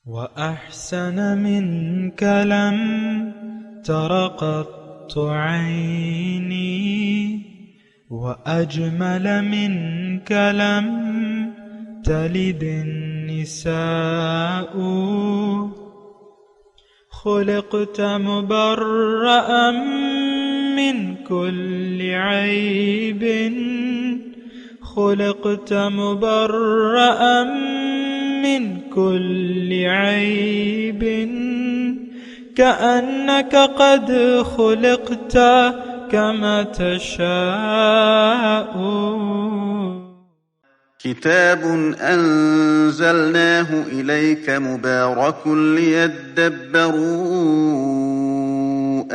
وأحسن منك لم تر قط عيني، وأجمل منك لم تلد النساء. خلقت مبرأ من كل عيب، خلقت مبرأ من كل عيب، كأنك قد خلقت كما تشاء. كتاب أنزلناه إليك مبارك ليدبروا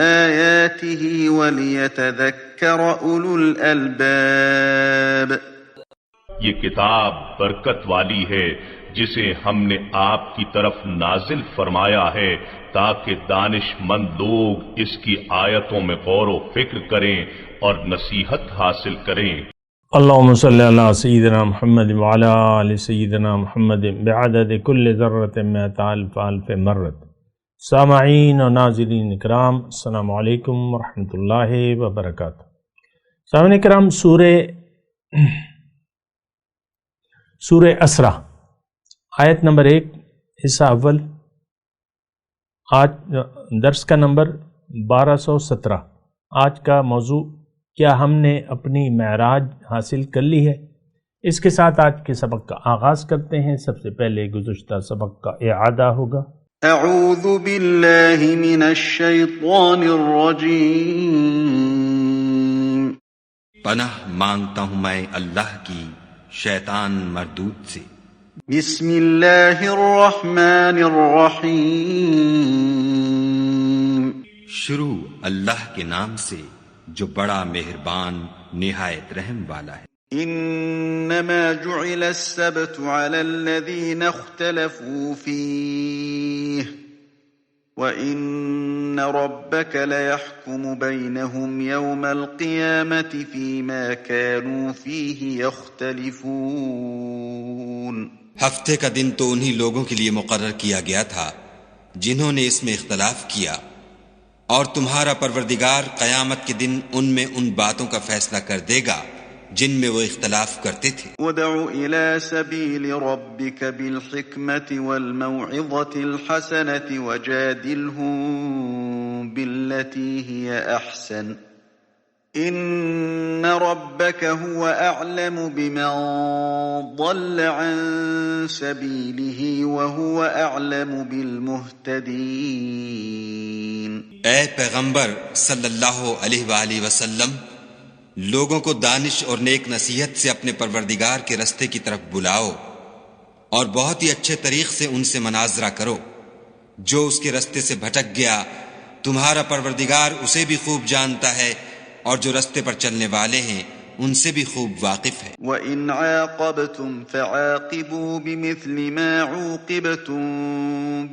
آياته وليتذكر أولو الألباب. یہ کتاب برکت والی ہے جسے ہم نے آپ کی طرف نازل فرمایا ہے تاکہ دانش مند لوگ اس کی آیتوں میں غور و فکر کریں اور نصیحت حاصل کریں۔ اللہم صلی علی سیدنا محمد وعلی آل سیدنا محمد بعدد کل ذرۃ مئۃ الف الف مرۃ۔ سامعین و ناظرین اکرام، السلام علیکم ورحمۃ اللہ وبرکاتہ۔ سامعین اکرام، سورہ اسرا آیت نمبر 1 حصہ اول، آج درس کا نمبر 1217۔ آج کا موضوع، کیا ہم نے اپنی معراج حاصل کر لی ہے؟ اس کے ساتھ آج کے سبق کا آغاز کرتے ہیں۔ سب سے پہلے گزشتہ سبق کا اعادہ ہوگا۔ اعوذ باللہ من الشیطان الرجیم۔ پناہ مانگتا ہوں میں اللہ کی شیطان مردود سے۔ بسم اللہ الرحمن الرحیم۔ شروع اللہ کے نام سے جو بڑا مہربان نہایت رحم والا ہے۔ انما جعل السبت على الذين اختلفوا فيه وان ربك ليحكم بينهم يوم القيامة فيما كانوا فيه يختلفون۔ ہفتے کا دن تو انہی لوگوں کے لیے مقرر کیا گیا تھا جنہوں نے اس میں اختلاف کیا، اور تمہارا پروردگار قیامت کے دن ان میں ان باتوں کا فیصلہ کر دے گا جن میں وہ اختلاف کرتے تھے۔ ادع الى سبیل ربک بالحکمت والموعظة الحسنة وجادلهم بالتي هي احسن ان ربک هو اعلم بمن ضل عن سبیلہ وهو اعلم بالمہتدین۔ اے پیغمبر صلی اللہ علیہ وآلہ وسلم، لوگوں کو دانش اور نیک نصیحت سے اپنے پروردگار کے رستے کی طرف بلاؤ، اور بہت ہی اچھے طریق سے ان سے مناظرہ کرو۔ جو اس کے رستے سے بھٹک گیا، تمہارا پروردگار اسے بھی خوب جانتا ہے، اور جو رستے پر چلنے والے ہیں ان سے بھی خوب واقف ہے۔ وَإِنْ عَاقَبْتُمْ فَعَاقِبُوا بِمِثْلِ مَا عُوقِبْتُمْ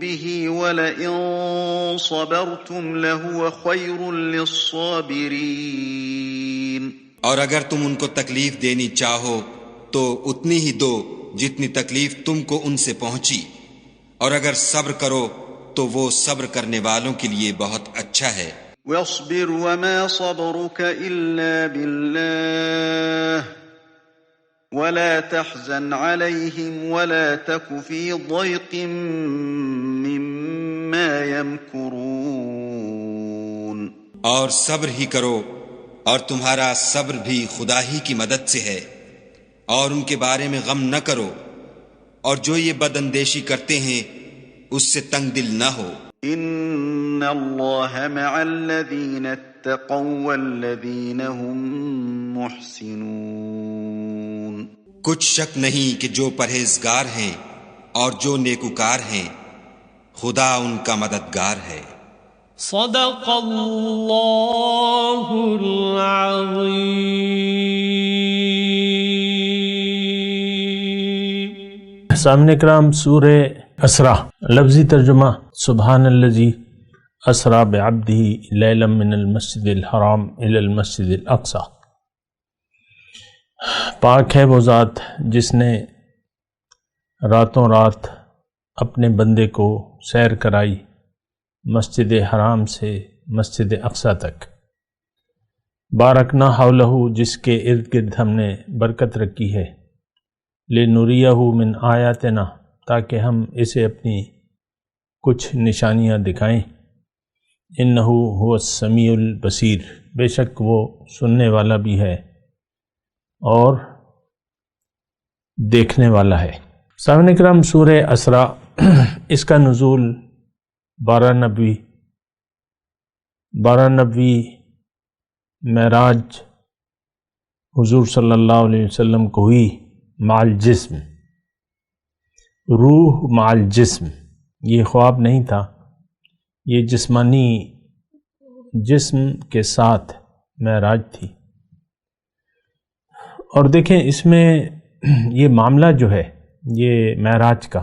بِهِ وَلَئِنْ صَبَرْتُمْ لَهُوَ خَيْرٌ لِلصَّابِرِينَ۔ اور اگر تم ان کو تکلیف دینی چاہو تو اتنی ہی دو جتنی تکلیف تم کو ان سے پہنچی، اور اگر صبر کرو تو وہ صبر کرنے والوں کے لیے بہت اچھا ہے۔ وَاصْبِرْ وَمَا صَبْرُكَ إِلَّا بِاللَّهِ وَلَا تَحْزَنْ عَلَيْهِمْ وَلَا تَكُ فِي ضَيْقٍ مِّمَّا يَمْكُرُونَ۔ اور صبر ہی کرو، اور تمہارا صبر بھی خدا ہی کی مدد سے ہے، اور ان کے بارے میں غم نہ کرو، اور جو یہ بد اندیشی کرتے ہیں اس سے تنگ دل نہ ہو۔ ان اللہ مع الذین اتقوا والذین هم محسنون۔ کچھ شک نہیں کہ جو پرہیزگار ہیں اور جو نیکوکار ہیں، خدا ان کا مددگار ہے۔ صدق اللہ العظیم۔ سامعین اکرام، سورہ اسرا لفظی ترجمہ: سبحان الذی اسرا بعبدہ لیلا من المسجد الحرام الی المسجد الاقصی۔ پاک ہے وہ ذات جس نے راتوں رات اپنے بندے کو سیر کرائی مسجد حرام سے مسجد اقصی تک، بارکنا حولہ، جس کے ارد گرد ہم نے برکت رکھی ہے، لنریہ من آیاتنا، تاکہ ہم اسے اپنی کچھ نشانیاں دکھائیں، انہ هو السمیع البصیر، بے شک وہ سننے والا بھی ہے اور دیکھنے والا ہے۔ سامعین اکرام، سورہ اسراء اس کا نزول 12 معراج حضور صلی اللہ علیہ وسلم کو ہوئی مع الجسم، روح مع الجسم، یہ خواب نہیں تھا، یہ جسمانی جسم کے ساتھ معراج تھی۔ اور دیکھیں اس میں یہ معاملہ جو ہے یہ معراج کا،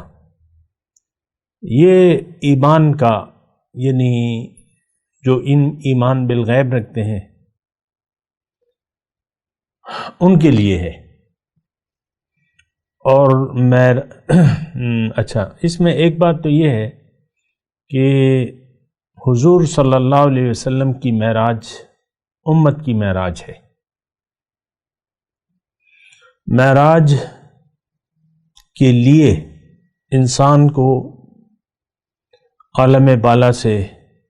یہ ایمان کا، یعنی جو ایمان بالغیب رکھتے ہیں ان کے لیے ہے۔ اور اچھا، اس میں ایک بات تو یہ ہے کہ حضور صلی اللہ علیہ وسلم کی معراج امت کی معراج ہے۔ معراج کے لیے انسان کو عالم بالا سے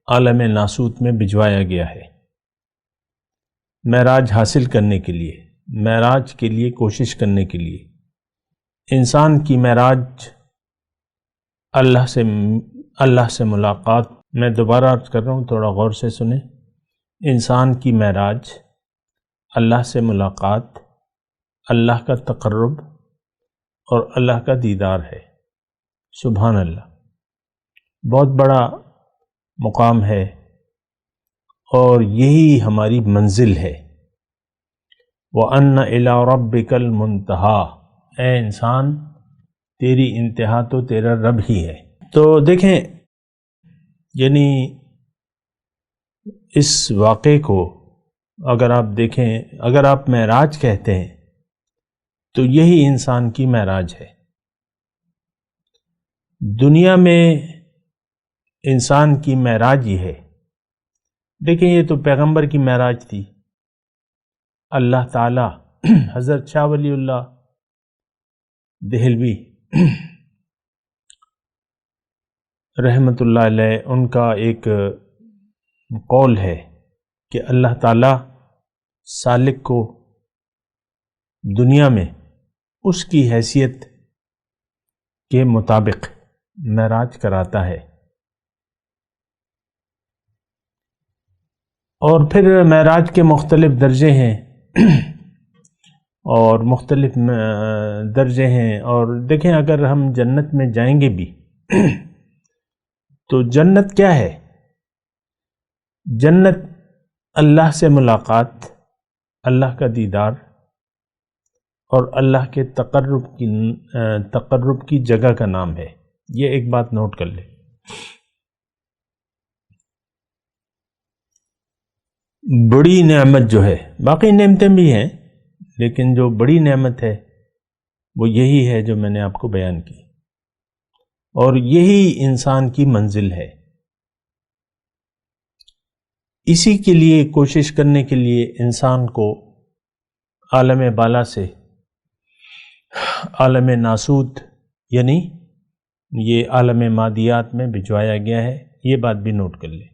عالم ناسوت میں بھجوایا گیا ہے، معراج حاصل کرنے کے لیے، معراج کے لیے کوشش کرنے کے لیے۔ انسان کی معراج اللہ سے ملاقات، میں دوبارہ عرض کر رہا ہوں، تھوڑا غور سے سنیں، انسان کی معراج اللہ سے ملاقات، اللہ کا تقرب اور اللہ کا دیدار ہے۔ سبحان اللہ، بہت بڑا مقام ہے اور یہی ہماری منزل ہے۔ وَأَنَّ إِلَىٰ رَبِّكَ الْمُنْتَهَىٰ، اے انسان تیری انتہا تو تیرا رب ہی ہے۔ تو دیکھیں، یعنی اس واقعے کو اگر آپ دیکھیں، اگر آپ معراج کہتے ہیں تو یہی انسان کی معراج ہے۔ دنیا میں انسان کی معراج یہ ہے۔ دیکھیں یہ تو پیغمبر کی معراج تھی، اللہ تعالی حضرت شاہ ولی اللہ دہلوی رحمۃ اللہ علیہ، ان کا ایک قول ہے کہ اللہ تعالی سالک کو دنیا میں اس کی حیثیت کے مطابق معراج کراتا ہے، اور پھر معراج کے مختلف درجے ہیں اور مختلف درجے ہیں۔ اور دیکھیں اگر ہم جنت میں جائیں گے بھی تو جنت کیا ہے؟ جنت اللہ سے ملاقات، اللہ کا دیدار اور اللہ کے تقرب کی جگہ کا نام ہے۔ یہ ایک بات نوٹ کر لیں۔ بڑی نعمت جو ہے، باقی نعمتیں بھی ہیں لیکن جو بڑی نعمت ہے وہ یہی ہے جو میں نے آپ کو بیان کی، اور یہی انسان کی منزل ہے۔ اسی کے لیے کوشش کرنے کے لیے انسان کو عالم بالا سے عالم ناسوت، یعنی یہ عالم مادیات میں بھجوایا گیا ہے۔ یہ بات بھی نوٹ کر لیں۔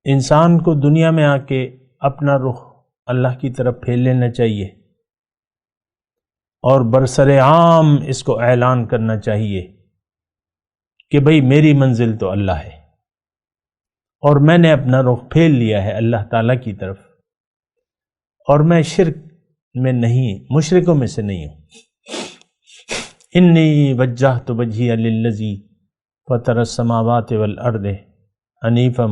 انسان کو دنیا میں آ کے اپنا رخ اللہ کی طرف پھیر لینا چاہیے اور برسر عام اس کو اعلان کرنا چاہیے کہ بھئی میری منزل تو اللہ ہے اور میں نے اپنا رخ پھیر لیا ہے اللہ تعالیٰ کی طرف، اور میں شرک میں نہیں، مشرکوں میں سے نہیں ہوں۔ انی وجہت وجہی للذی فطر السماوات والارض حنیفا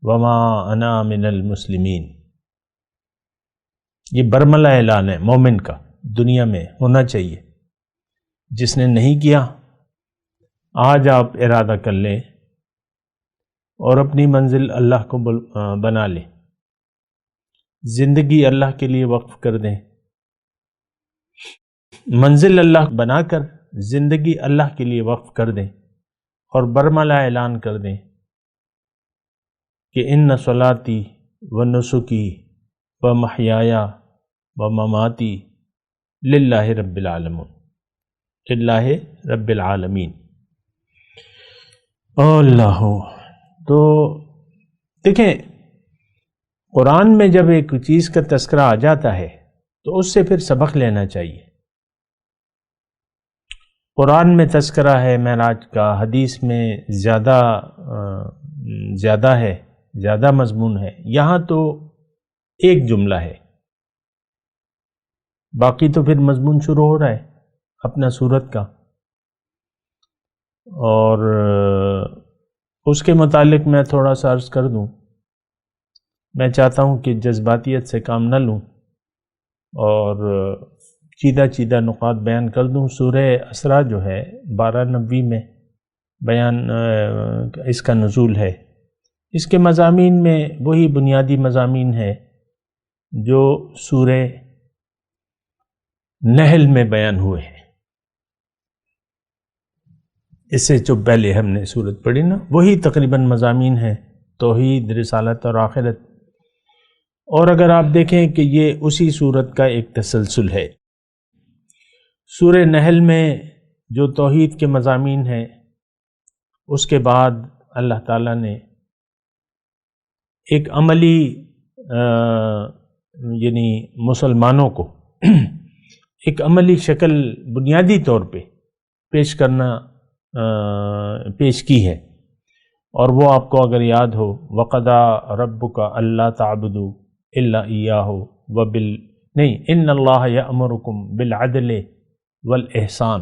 وما انا من المسلمین۔ یہ برملہ اعلان ہے مومن کا، دنیا میں ہونا چاہیے۔ جس نے نہیں کیا، آج آپ ارادہ کر لیں اور اپنی منزل اللہ کو بنا لیں، زندگی اللہ کے لیے وقف کر دیں، منزل اللہ بنا کر زندگی اللہ کے لیے وقف کر دیں اور برملا اعلان کر دیں کہ ان صلاتی و نسکی و محیایا و مماتی للہ رب العالمین، للہ رب العالمین۔ اللہ، تو دیکھیں قرآن میں جب ایک چیز کا تذکرہ آ جاتا ہے تو اس سے پھر سبق لینا چاہیے۔ قرآن میں تذکرہ ہے معراج کا، حدیث میں زیادہ ہے، زیادہ مضمون ہے، یہاں تو ایک جملہ ہے، باقی تو پھر مضمون شروع ہو رہا ہے اپنا سورت کا۔ اور اس کے متعلق میں تھوڑا سا عرض کر دوں، میں چاہتا ہوں کہ جذباتیت سے کام نہ لوں اور چیدہ نقاط بیان کر دوں۔ سورہ اسراء جو ہے 1290 میں بیان اس کا نزول ہے۔ اس کے مضامین میں وہی بنیادی مضامین ہے جو سورہ نحل میں بیان ہوئے ہیں۔ اس سے جو پہلے ہم نے سورت پڑھی نا، وہی تقریباً مضامین ہیں، توحید، رسالت اور آخرت۔ اور اگر آپ دیکھیں کہ یہ اسی سورت کا ایک تسلسل ہے۔ سورہ نحل میں جو توحید کے مضامین ہیں، اس کے بعد اللہ تعالیٰ نے ایک عملی یعنی مسلمانوں کو ایک عملی شکل بنیادی طور پہ پیش کی ہے، اور وہ آپ کو اگر یاد ہو، وَقَضَىٰ رَبُّكَ أَلَّا تَعْبُدُوا إِلَّا إِيَّاهُ إِنَّ اللَّهَ يَأْمُرُكُم بِالْعَدْلِ وَالْإِحْسَانِ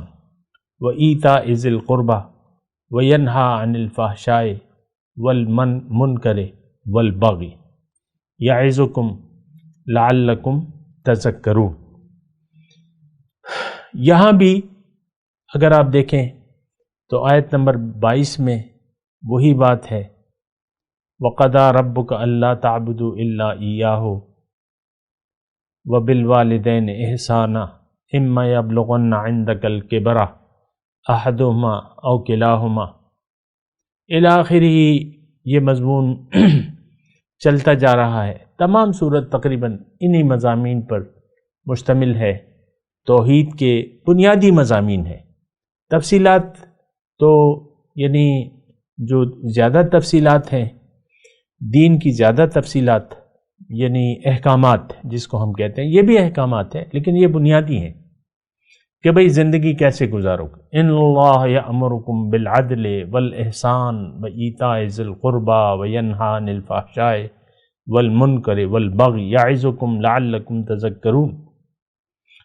وَإِيتَاءِ ذِي الْقُرْبَىٰ وَيَنْهَىٰ عَنِ الْفَحْشَاءِ وَالْمُنكَرِ وَالْبَغْيِ يَعِظُكُمْ لَعَلَّكُمْ تَذَكَّرُونَ۔ یہاں بھی اگر آپ دیکھیں تو آیت نمبر 22 میں وہی بات ہے، وَقَضَىٰ رَبُّكَ أَلَّا تَعْبُدُوا إِلَّا إِيَّاهُ وَبِالْوَالِدَيْنِ إِحْسَانًا إِمَّا يَبْلُغَنَّ عِندَكَ الْكِبَرَ أَحَدُهُمَا أَوْ كِلَاهُمَا الی آخرہ۔ یہ مضمون چلتا جا رہا ہے۔ تمام سورت تقریباً انہی مضامین پر مشتمل ہے، توحید کے بنیادی مضامین ہیں۔ تفصیلات تو یعنی جو زیادہ تفصیلات ہیں، دین کی زیادہ تفصیلات یعنی احکامات جس کو ہم کہتے ہیں، یہ بھی احکامات ہیں، لیکن یہ بنیادی ہیں کہ بھئی زندگی کیسے گزارو گے۔ ان اللہ یأمرکم بالعدل والاحسان وایتاء ذی القربى وینہی عن الفحشاء والمنکر والبغی یعظکم لعلکم تذکرون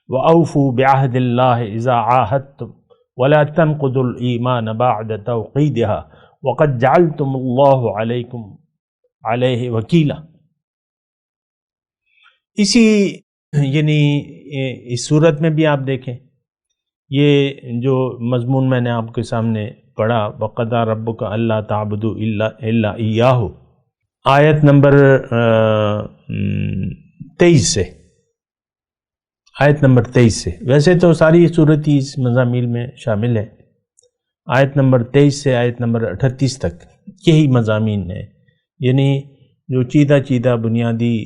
واوفوا بعہد اللہ اذا عاہدتم ولا تنقضوا الایمان بعد توقیدها وقد جعلتم اللہ علیکم علیہ وکیلا۔ اسی یعنی اس صورت میں بھی آپ دیکھیں، یہ جو مضمون میں نے آپ کے سامنے پڑھا، وَقَضَىٰ رَبُّكَ أَلَّا تَعْبُدُوا إِلَّا إِيَّاهُ، آیت نمبر 23 سے، آیت نمبر 23 سے، ویسے تو ساری صورت ہی اس مضامین میں شامل ہے، آیت نمبر 23 سے آیت نمبر 38 تک یہی مضامین ہیں، یعنی جو چیدہ بنیادی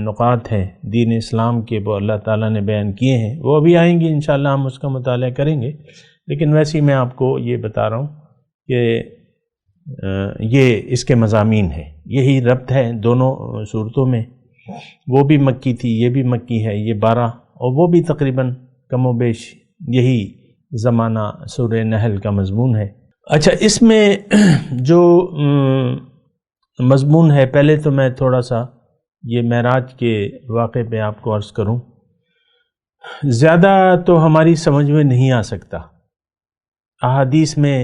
نقاط ہیں دین اسلام کے، وہ اللہ تعالیٰ نے بیان کیے ہیں، وہ ابھی آئیں گے انشاءاللہ، ہم اس کا مطالعہ کریں گے، لیکن ویسے ہی میں آپ کو یہ بتا رہا ہوں کہ یہ اس کے مضامین ہیں، یہی ربط ہے دونوں صورتوں میں۔ وہ بھی مکی تھی، یہ بھی مکی ہے، یہ 12 اور وہ بھی تقریباً کم و بیش یہی زمانہ سورہ نحل کا مضمون ہے۔ اچھا، اس میں جو مضمون ہے، پہلے تو میں تھوڑا سا یہ معراج کے واقعے پہ آپ کو عرض کروں، زیادہ تو ہماری سمجھ میں نہیں آ سکتا، احادیث میں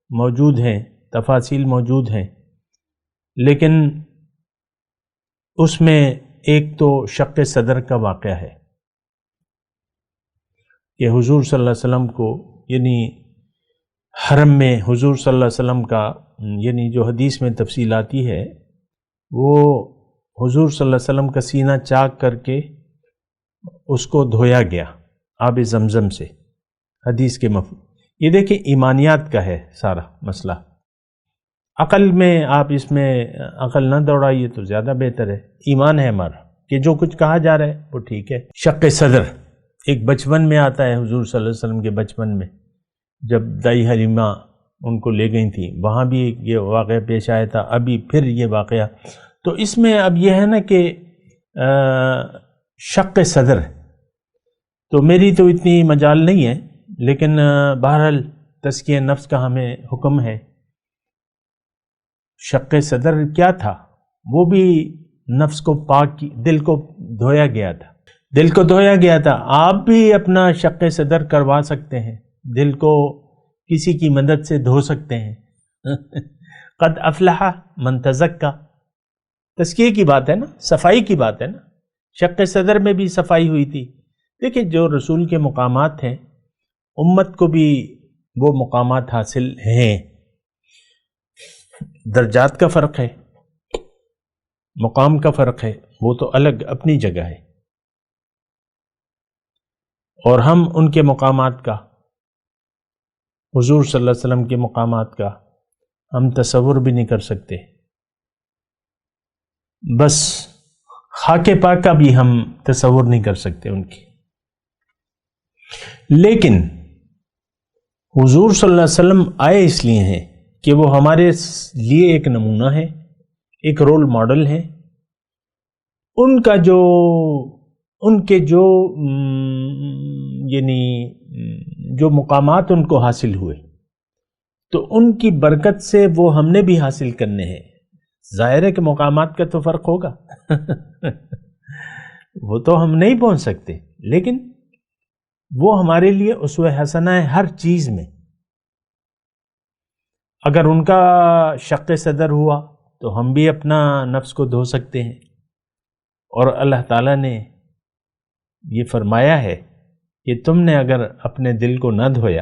موجود ہیں، تفاصیل موجود ہیں، لیکن اس میں ایک تو شق صدر کا واقعہ ہے کہ حضور صلی اللہ علیہ وسلم کو، یعنی حرم میں حضور صلی اللہ علیہ وسلم کا، یعنی جو حدیث میں تفصیل آتی ہے، وہ حضور صلی اللہ علیہ وسلم کا سینہ چاک کر کے اس کو دھویا گیا آب زمزم سے، حدیث کے مفہوم. یہ دیکھیں ایمانیات کا ہے سارا مسئلہ. عقل میں آپ اس میں عقل نہ دوڑائیے تو زیادہ بہتر ہے. ایمان ہے ہمارا کہ جو کچھ کہا جا رہا ہے وہ ٹھیک ہے. شق صدر ایک بچپن میں آتا ہے، حضور صلی اللہ علیہ وسلم کے بچپن میں جب دائی حلیمہ ان کو لے گئی تھیں، وہاں بھی یہ واقعہ پیش آیا تھا، ابھی پھر یہ واقعہ. تو اس میں اب یہ ہے نا کہ شق صدر، تو میری تو اتنی مجال نہیں ہے، لیکن بہرحال تزکیہ نفس کا ہمیں حکم ہے. شق صدر کیا تھا؟ وہ بھی نفس کو پاک کی، دل کو دھویا گیا تھا. دل کو دھویا گیا تھا. آپ بھی اپنا شق صدر کروا سکتے ہیں، دل کو کسی کی مدد سے دھو سکتے ہیں. قد افلح من تزکا، تزکیے کی بات ہے نا، صفائی کی بات ہے نا. شق صدر میں بھی صفائی ہوئی تھی. دیکھیں جو رسول کے مقامات ہیں، امت کو بھی وہ مقامات حاصل ہیں. درجات کا فرق ہے، مقام کا فرق ہے، وہ تو الگ اپنی جگہ ہے. اور ہم ان کے مقامات کا، حضور صلی اللہ علیہ وسلم کے مقامات کا ہم تصور بھی نہیں کر سکتے. بس خاک پاک کا بھی ہم تصور نہیں کر سکتے ان کی. لیکن حضور صلی اللہ علیہ وسلم آئے اس لیے ہیں کہ وہ ہمارے لیے ایک نمونہ ہے، ایک رول ماڈل ہے. ان کا جو ان کے جو یعنی جو مقامات ان کو حاصل ہوئے، تو ان کی برکت سے وہ ہم نے بھی حاصل کرنے ہیں. ظاہر ہے کہ مقامات کا تو فرق ہوگا وہ تو ہم نہیں پہنچ سکتے، لیکن وہ ہمارے لیے اسوہ حسنہ ہے ہر چیز میں. اگر ان کا شق صدر ہوا تو ہم بھی اپنا نفس کو دھو سکتے ہیں. اور اللہ تعالیٰ نے یہ فرمایا ہے کہ تم نے اگر اپنے دل کو نہ دھویا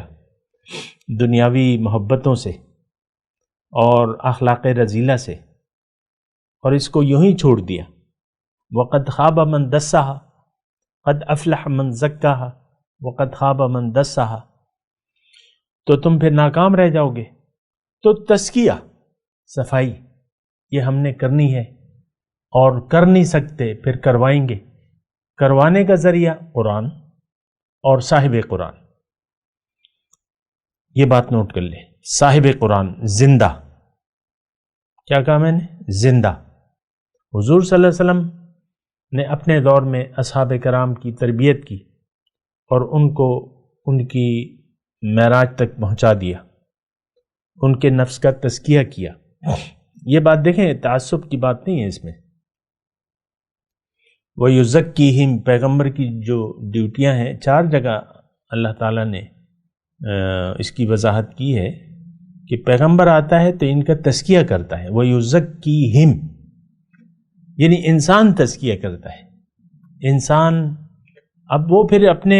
دنیاوی محبتوں سے اور اخلاق رذیلہ سے، اور اس کو یوں ہی چھوڑ دیا، وقد خاب من دسہا قد افلح من زکاہا وقد خاب من دسہا، تو تم پھر ناکام رہ جاؤ گے. تو تزکیہ، صفائی، یہ ہم نے کرنی ہے، اور کر نہیں سکتے پھر کروائیں گے. کروانے کا ذریعہ قرآن اور صاحب قرآن. یہ بات نوٹ کر لیں، صاحب قرآن زندہ. کیا کہا میں نے؟ زندہ. حضور صلی اللہ علیہ وسلم نے اپنے دور میں اصحاب کرام کی تربیت کی اور ان کو ان کی معراج تک پہنچا دیا، ان کے نفس کا تزکیہ کیا. یہ بات دیکھیں، تعصب کی بات نہیں ہے اس میں. وَيُزَكِّيهِمْ، پیغمبر کی جو ڈیوٹیاں ہیں، 4 جگہ اللہ تعالیٰ نے اس کی وضاحت کی ہے کہ پیغمبر آتا ہے تو ان کا تزکیہ کرتا ہے. وَيُزَكِّيهِمْ یعنی انسان تزکیہ کرتا ہے. انسان اب وہ پھر اپنے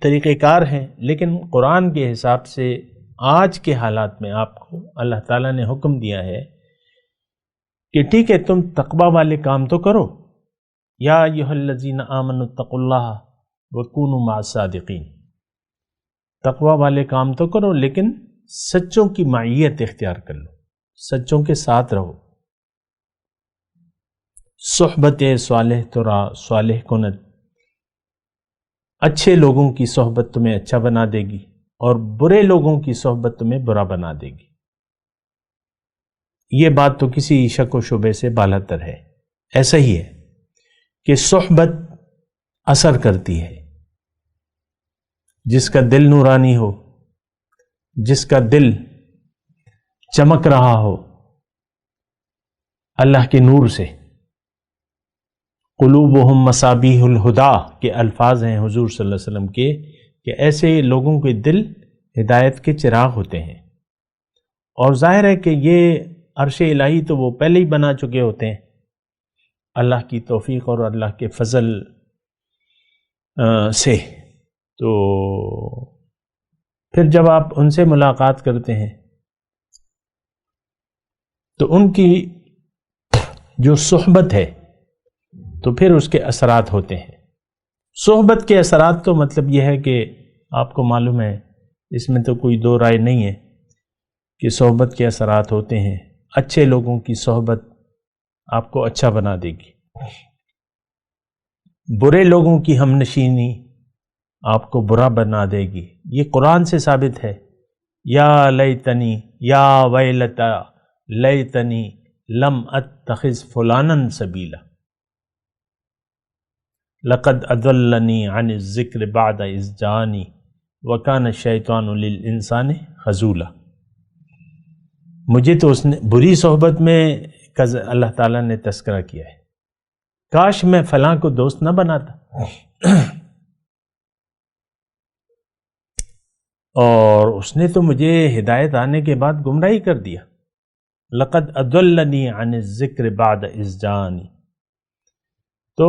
طریقہ کار ہیں، لیکن قرآن کے حساب سے آج کے حالات میں آپ کو اللہ تعالیٰ نے حکم دیا ہے کہ ٹھیک ہے تم تقوی والے کام تو کرو، یا ایھا الذین آمنوا اتقوا اللہ وکونوا مع الصادقین. تقوی والے کام تو کرو لیکن سچوں کی معیت اختیار کر لو، سچوں کے ساتھ رہو. صحبت صالح ترا صالح کند، اچھے لوگوں کی صحبت تمہیں اچھا بنا دے گی اور برے لوگوں کی صحبت تمہیں برا بنا دے گی. یہ بات تو کسی شک و شبے سے بالاتر ہے. ایسا ہی ہے کہ صحبت اثر کرتی ہے. جس کا دل نورانی ہو، جس کا دل چمک رہا ہو اللہ کے نور سے، قلوبہم مصابیح الہدا کے الفاظ ہیں حضور صلی اللہ علیہ وسلم کے، کہ ایسے لوگوں کے دل ہدایت کے چراغ ہوتے ہیں. اور ظاہر ہے کہ یہ عرش الہی تو وہ پہلے ہی بنا چکے ہوتے ہیں اللہ کی توفیق اور اللہ کے فضل سے. تو پھر جب آپ ان سے ملاقات کرتے ہیں تو ان کی جو صحبت ہے تو پھر اس کے اثرات ہوتے ہیں. صحبت کے اثرات تو مطلب یہ ہے کہ آپ کو معلوم ہے اس میں تو کوئی دو رائے نہیں ہے کہ صحبت کے اثرات ہوتے ہیں. اچھے لوگوں کی صحبت آپ کو اچھا بنا دے گی، برے لوگوں کی ہم نشینی آپ کو برا بنا دے گی. یہ قرآن سے ثابت ہے. یا لیتنی یا ویلتا لیتنی لم اتخذ فلانا سبیلا لقد اضلنی عن الذکر بعد اذ جانی وکان الشیطان للانسان خذولا. مجھے تو اس نے بری صحبت میں اللہ تعالیٰ نے تذکرہ کیا ہے، کاش میں فلاں کو دوست نہ بناتا. اور اس نے تو مجھے ہدایت آنے کے بعد گمراہی کر دیا. لقد اضلنی عن الذکر بعد اذ جانی. تو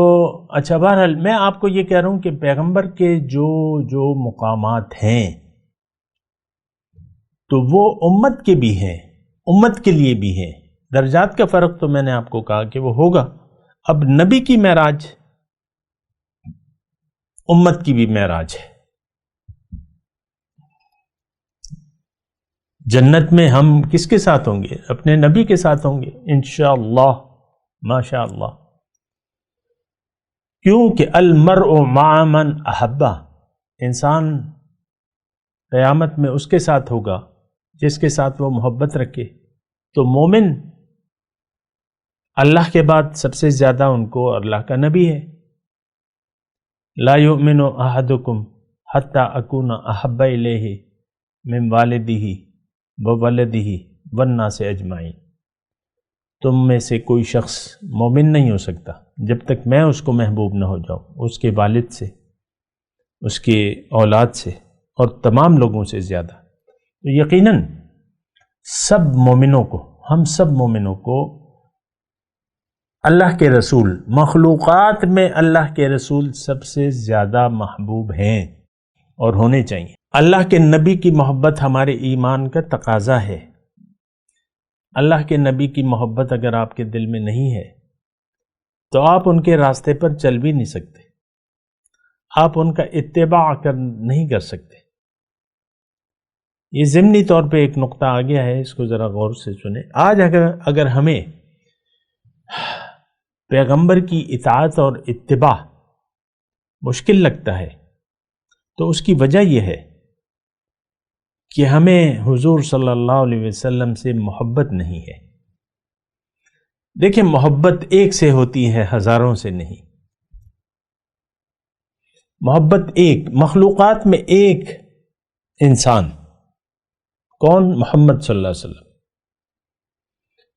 اچھا، بہرحال میں آپ کو یہ کہہ رہا ہوں کہ پیغمبر کے جو مقامات ہیں تو وہ امت کے بھی ہیں، امت کے لیے بھی ہیں. درجات کا فرق تو میں نے آپ کو کہا کہ وہ ہوگا. اب نبی کی معراج امت کی بھی معراج ہے. جنت میں ہم کس کے ساتھ ہوں گے؟ اپنے نبی کے ساتھ ہوں گے انشاءاللہ ماشاء اللہ. کیونکہ المرء مع من احبہ، انسان قیامت میں اس کے ساتھ ہوگا جس کے ساتھ وہ محبت رکھے. تو مومن اللہ کے بعد سب سے زیادہ ان کو اللہ کا نبی ہے. لا یؤمن احدکم حتی اکون احب الیہ من والدہ وولدہ والناس اجمعین. تم میں سے کوئی شخص مومن نہیں ہو سکتا جب تک میں اس کو محبوب نہ ہو جاؤں، اس کے والد سے، اس کے اولاد سے اور تمام لوگوں سے زیادہ. تو یقیناً سب مومنوں کو، ہم سب مومنوں کو اللہ کے رسول، مخلوقات میں اللہ کے رسول سب سے زیادہ محبوب ہیں اور ہونے چاہیے. اللہ کے نبی کی محبت ہمارے ایمان کا تقاضا ہے. اللہ کے نبی کی محبت اگر آپ کے دل میں نہیں ہے تو آپ ان کے راستے پر چل بھی نہیں سکتے، آپ ان کا اتباع نہیں کر سکتے. یہ ضمنی طور پہ ایک نقطہ آ گیا ہے، اس کو ذرا غور سے سنیں. آج اگر ہمیں پیغمبر کی اطاعت اور اتباع مشکل لگتا ہے تو اس کی وجہ یہ ہے کہ ہمیں حضور صلی اللہ علیہ وسلم سے محبت نہیں ہے. دیکھیں، محبت ایک سے ہوتی ہے، ہزاروں سے نہیں. محبت ایک، مخلوقات میں ایک انسان، کون؟ محمد صلی اللہ علیہ وسلم.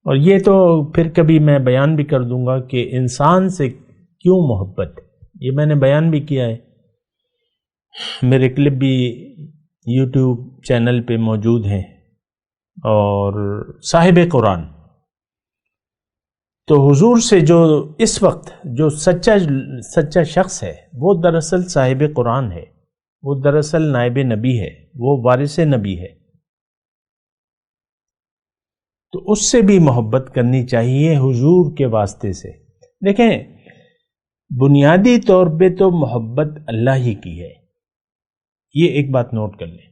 اور یہ تو پھر کبھی میں بیان بھی کر دوں گا کہ انسان سے کیوں محبت، یہ میں نے بیان بھی کیا ہے. میرے کلپ بھی یوٹیوب چینل پہ موجود ہیں. اور صاحب قرآن، تو حضور سے جو اس وقت جو سچا شخص ہے وہ دراصل صاحب قرآن ہے، وہ دراصل نائب نبی ہے، وہ وارث نبی ہے. تو اس سے بھی محبت کرنی چاہیے حضور کے واسطے سے. دیکھیں، بنیادی طور پہ تو محبت اللہ ہی کی ہے، یہ ایک بات نوٹ کر لیں.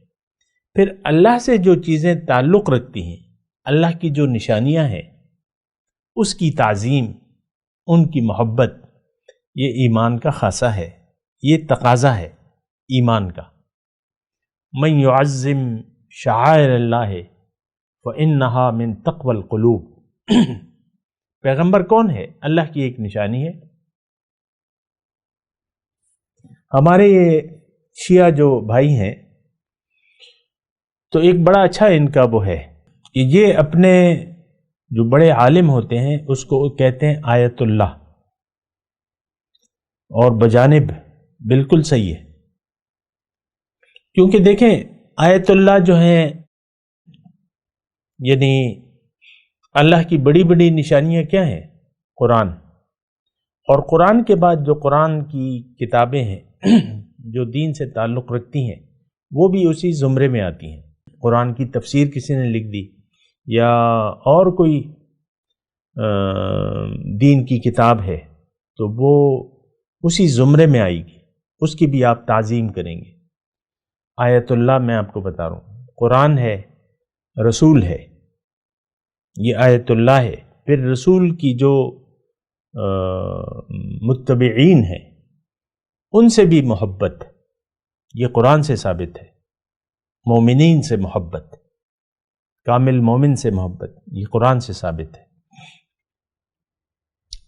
پھر اللہ سے جو چیزیں تعلق رکھتی ہیں، اللہ کی جو نشانیاں ہیں، اس کی تعظیم، ان کی محبت، یہ ایمان کا خاصہ ہے، یہ تقاضا ہے ایمان کا. من يعظم شعائر اللہ فإنها من تقوى القلوب. پیغمبر کون ہے؟ اللہ کی ایک نشانی ہے. ہمارے شیعہ جو بھائی ہیں تو ایک بڑا اچھا ان کا وہ ہے کہ یہ اپنے جو بڑے عالم ہوتے ہیں اس کو کہتے ہیں آیت اللہ، اور بجانب بالکل صحیح ہے. کیونکہ دیکھیں، آیت اللہ جو ہیں یعنی اللہ کی بڑی بڑی نشانیاں کیا ہیں؟ قرآن. اور قرآن کے بعد جو قرآن کی کتابیں ہیں جو دین سے تعلق رکھتی ہیں وہ بھی اسی زمرے میں آتی ہیں. قرآن کی تفسیر کسی نے لکھ دی یا اور کوئی دین کی کتاب ہے تو وہ اسی زمرے میں آئے گی، اس کی بھی آپ تعظیم کریں گے. آیت اللہ میں آپ کو بتا رہا ہوں، قرآن ہے، رسول ہے، یہ آیت اللہ ہے، پھر رسول کی جو متبعین ہیں ان سے بھی محبت، یہ قرآن سے ثابت ہے، مومنین سے محبت، کامل مومن سے محبت، یہ قرآن سے ثابت ہے،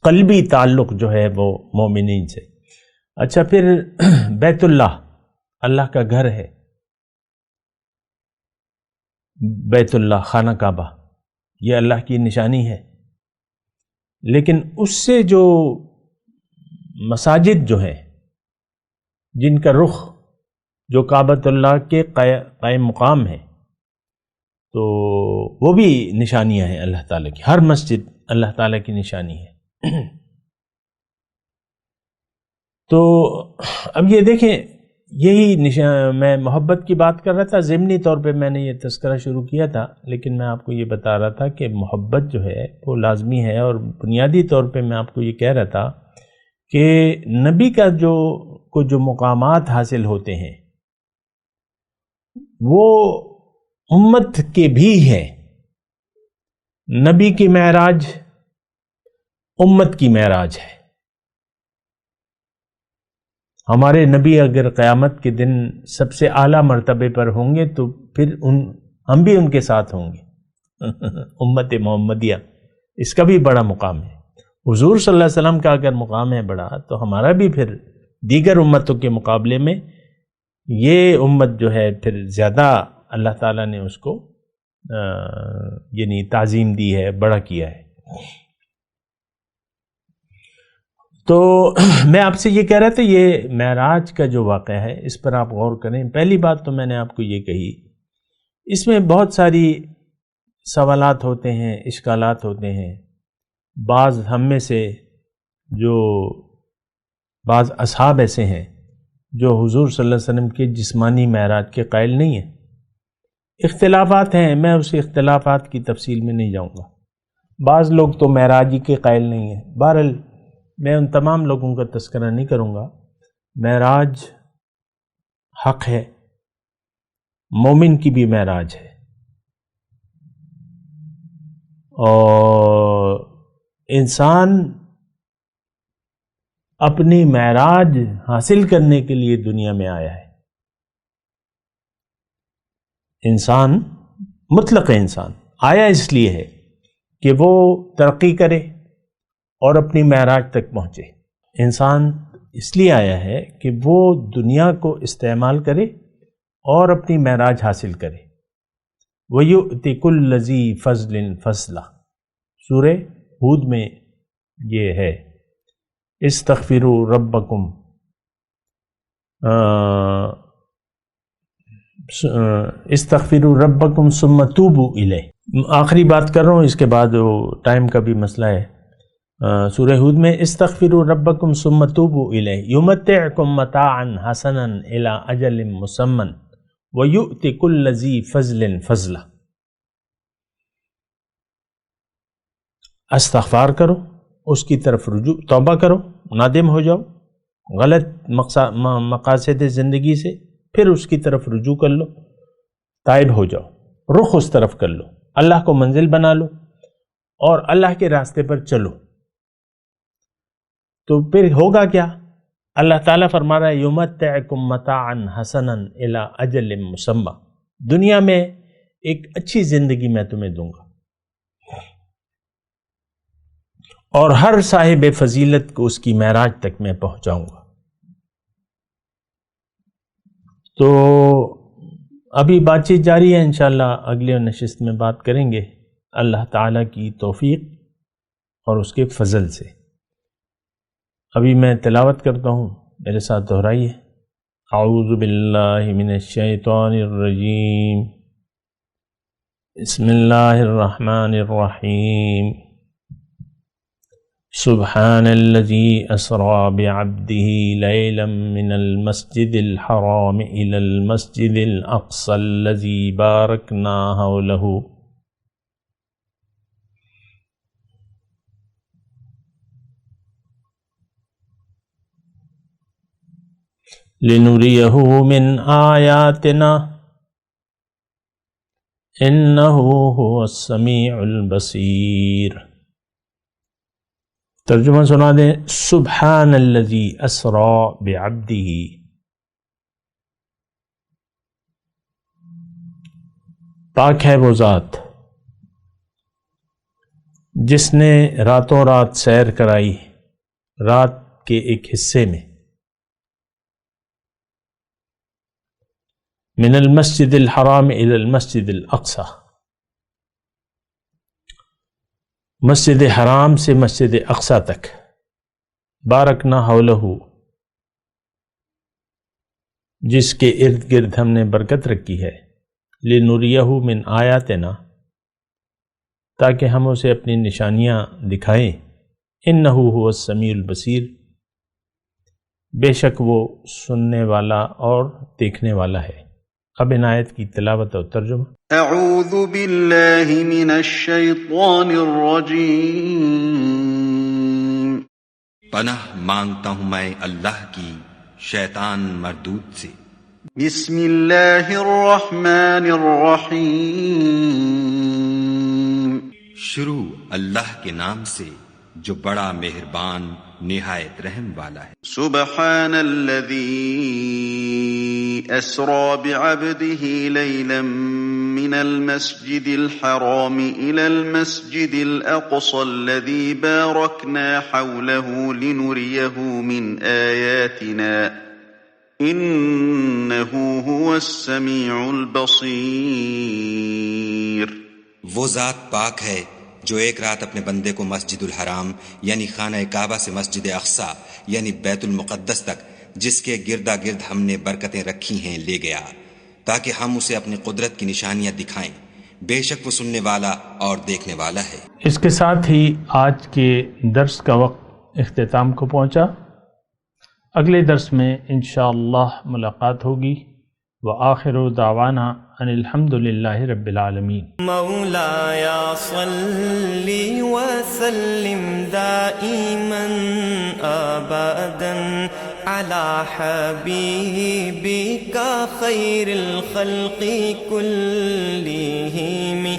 قلبی تعلق جو ہے وہ مومنین سے۔ اچھا، پھر بیت اللہ، اللہ کا گھر ہے، بیت اللہ، خانہ کعبہ، یہ اللہ کی نشانی ہے، لیکن اس سے جو مساجد جو ہیں جن کا رخ جو کعبۃ اللہ کے قائم مقام ہے، تو وہ بھی نشانیاں ہیں اللہ تعالیٰ کی، ہر مسجد اللہ تعالیٰ کی نشانی ہے۔ تو اب یہ دیکھیں، یہی میں محبت کی بات کر رہا تھا، ضمنی طور پہ میں نے یہ تذکرہ شروع کیا تھا، لیکن میں آپ کو یہ بتا رہا تھا کہ محبت جو ہے وہ لازمی ہے، اور بنیادی طور پہ میں آپ کو یہ کہہ رہا تھا کہ نبی کا جو مقامات حاصل ہوتے ہیں وہ امت کے بھی ہیں۔ نبی کی معراج امت کی معراج ہے۔ ہمارے نبی اگر قیامت کے دن سب سے اعلیٰ مرتبے پر ہوں گے تو پھر ہم بھی ان کے ساتھ ہوں گے۔ امت محمدیہ، اس کا بھی بڑا مقام ہے۔ حضور صلی اللہ علیہ وسلم کا اگر مقام ہے بڑا، تو ہمارا بھی پھر دیگر امتوں کے مقابلے میں یہ امت جو ہے پھر زیادہ اللہ تعالیٰ نے اس کو یعنی تعظیم دی ہے، بڑا کیا ہے۔ تو میں آپ سے یہ کہہ رہا تھا، یہ معراج کا جو واقعہ ہے اس پر آپ غور کریں۔ پہلی بات تو میں نے آپ کو یہ کہی، اس میں بہت ساری سوالات ہوتے ہیں، اشکالات ہوتے ہیں۔ بعض ہم میں سے جو بعض اصحاب ایسے ہیں جو حضور صلی اللہ علیہ وسلم کے جسمانی معراج کے قائل نہیں ہیں۔ اختلافات ہیں، میں اس اختلافات کی تفصیل میں نہیں جاؤں گا۔ بعض لوگ تو معراج کے قائل نہیں ہیں۔ بہرحال میں ان تمام لوگوں کا تذکرہ نہیں کروں گا۔ معراج حق ہے، مومن کی بھی معراج ہے، اور انسان اپنی معراج حاصل کرنے کے لیے دنیا میں آیا ہے۔ انسان، مطلق انسان آیا اس لیے ہے کہ وہ ترقی کرے اور اپنی معراج تک پہنچے۔ انسان اس لیے آیا ہے کہ وہ دنیا کو استعمال کرے اور اپنی معراج حاصل کرے۔ وَيُؤْتِ كُلَّ ذِي فَضْلٍ فَضْلَهُ، سورہ ہود میں یہ ہے، استغفروا ربکم، استغفروا ربکم ثم توبوا الیہ۔ آخری بات کر رہا ہوں، اس کے بعد ٹائم کا بھی مسئلہ ہے۔ سورہ ہود میں استغفروا ربکم ثم توبوا الیہ یمتعکم متاعا حسنا الی اجل مسمى ویؤت کل ذی فضل فضلہ۔ استغفار کرو، اس کی طرف رجوع، توبہ کرو، نادم ہو جاؤ غلط مقاصد زندگی سے، پھر اس کی طرف رجوع کر لو، تائب ہو جاؤ، رخ اس طرف کر لو، اللہ کو منزل بنا لو اور اللہ کے راستے پر چلو۔ تو پھر ہوگا کیا؟ اللہ تعالیٰ فرما رہا ہے یمتعکم متاعا حسنا الی اجل مسمى، دنیا میں ایک اچھی زندگی میں تمہیں دوں گا، اور ہر صاحب فضیلت کو اس کی معراج تک میں پہنچاؤں گا۔ تو ابھی بات چیت جاری ہے، انشاءاللہ اگلے نشست میں بات کریں گے اللہ تعالیٰ کی توفیق اور اس کے فضل سے۔ ابھی میں تلاوت کرتا ہوں، میرے ساتھ دہرائیے۔ اعوذ باللہ من الشیطان الرجیم، بسم اللہ الرحمن الرحیم، سبحان الذي أسرى بعبده ليلا من المسجد الحرام إلى المسجد الأقصى الذي باركنا حوله لنريه من آياتنا إنه هو السميع البصير۔ ترجمہ سنا دیں۔ سبحان الذی اسری بعبدہ، پاک ہے وہ ذات جس نے راتوں رات سیر کرائی رات کے ایک حصے میں، من المسجد الحرام الى المسجد الاقصی، مسجد حرام سے مسجد اقصی تک، بارکنا حولہ، جس کے ارد گرد ہم نے برکت رکھی ہے، لنریہ من آیاتنا، تاکہ ہم اسے اپنی نشانیاں دکھائیں، انہ هو السمیع البصیر، بے شک وہ سننے والا اور دیکھنے والا ہے۔ اب ان آیت کی تلاوت اور ترجمہ۔ اعوذ باللہ من الشیطان الرجیم، پناہ مانگتا ہوں میں اللہ کی شیطان مردود سے۔ بسم اللہ الرحمن الرحیم، شروع اللہ کے نام سے جو بڑا مہربان نہایت رحم والا ہے۔ سبحان الذی اسری بعبدہ لیلا من المسجد الحرام الى المسجد الاقصى الذی بارکنا حولہ لنریہ من آیاتنا انہ هو السمیع البصیر۔ وہ ذات پاک ہے جو ایک رات اپنے بندے کو مسجد الحرام یعنی خانہ کعبہ سے مسجد اقصی یعنی بیت المقدس تک، جس کے گردا گرد ہم نے برکتیں رکھی ہیں، لے گیا تاکہ ہم اسے اپنی قدرت کی نشانیاں دکھائیں، بے شک وہ سننے والا اور دیکھنے والا ہے۔ اس کے ساتھ ہی آج کے درس کا وقت اختتام کو پہنچا۔ اگلے درس میں انشاءاللہ ملاقات ہوگی۔ وآخر دعوانا ان الحمد للہ رب العالمین۔ مولاي صل وسلم دائما ابدا على حبيبك خير الخلق كلهم